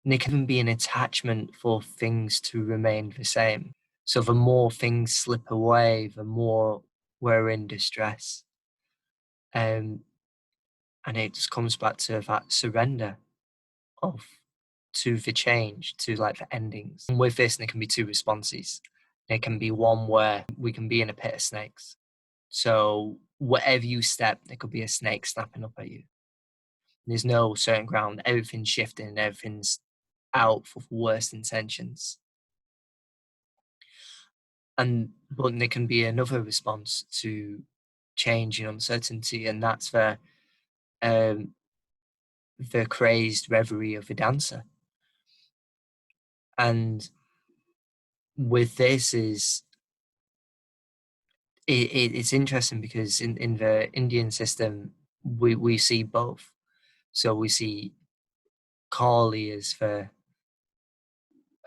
And it can even be an attachment for things to remain the same. So the more things slip away, the more we're in distress. Um, and it just comes back to that surrender of to the change, to like the endings. And with this, there can be two responses. There can be one where we can be in a pit of snakes. So wherever you step, there could be a snake snapping up at you. There's no certain ground. Everything's shifting. Everything's out for worst intentions. And but there can be another response to change and uncertainty, and that's um, the crazed reverie of a dancer. And with this it's interesting because in the Indian system we see both. So we see Kali as for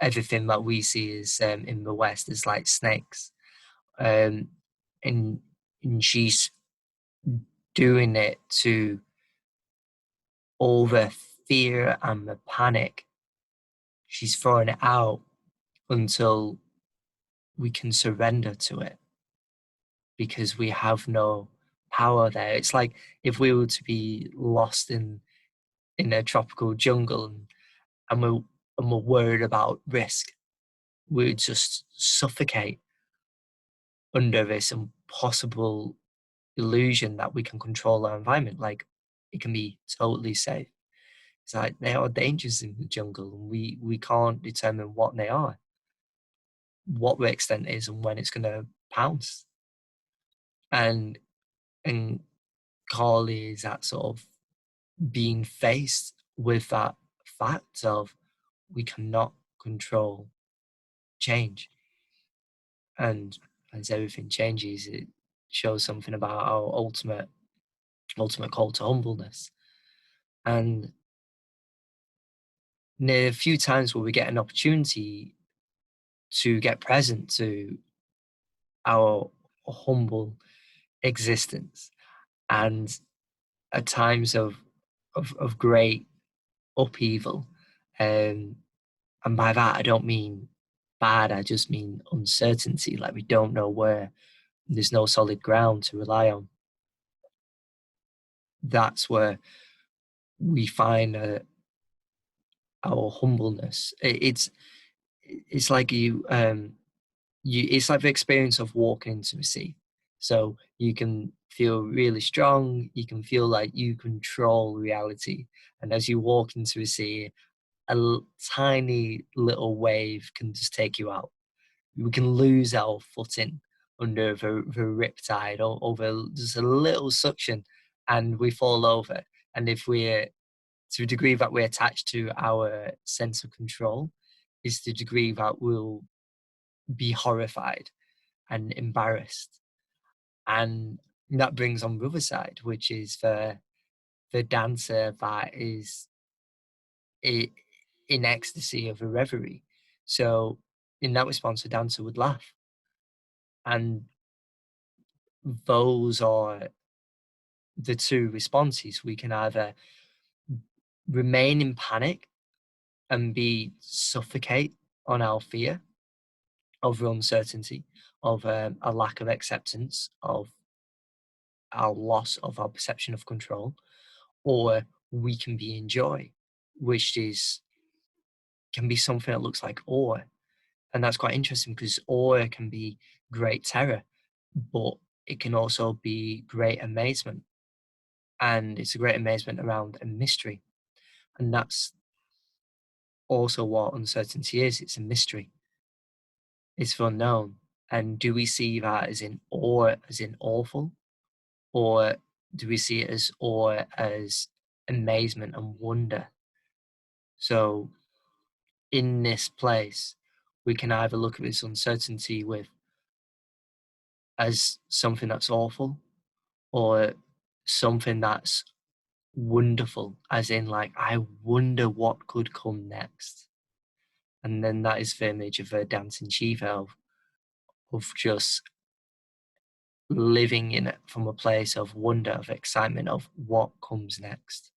everything that we see as in the West is like snakes, um, and she's doing it to all the fear and the panic. She's throwing it out until we can surrender to it because we have no power there. It's like if we were to be lost in a tropical jungle and we're worried about risk, we would just suffocate under this impossible illusion that we can control our environment. Like it can be totally safe. It's like there are dangers in the jungle and we can't determine what they are, what the extent is and when it's gonna pounce. And and Carly is that sort of being faced with that fact of we cannot control change. And as everything changes, it shows something about our ultimate call to humbleness. And there are a few times where we get an opportunity to get present to our humble existence. And at times of great upheaval, um, and by that I don't mean bad, I just mean uncertainty, like we don't know where, there's no solid ground to rely on. That's where we find our humbleness. It's like it's like the experience of walking into the sea. So you can feel really strong, you can feel like you control reality. And as you walk into the sea, tiny little wave can just take you out. We can lose our footing under the riptide or over just a little suction and we fall over. And if we're to a degree that we're attached to our sense of control, is the degree that we'll be horrified and embarrassed. And that brings on the other side, which is the dancer that is in ecstasy of a reverie. So in that response, the dancer would laugh. And those are the two responses. We can either remain in panic and be suffocate on our fear of uncertainty, of a lack of acceptance, of our loss of our perception of control, or we can be in joy, which is can be something that looks like awe. And that's quite interesting because awe can be great terror, but it can also be great amazement. And it's a great amazement around a mystery. And that's also what uncertainty is. It's a mystery. It's the unknown. And do we see that as in awe, as in awful? Or do we see it as awe, as amazement and wonder? So in this place, we can either look at this uncertainty with as something that's awful or something that's wonderful, as in like, I wonder what could come next. And then that is the image of a dancing Shiva of just living in it from a place of wonder, of excitement, of what comes next.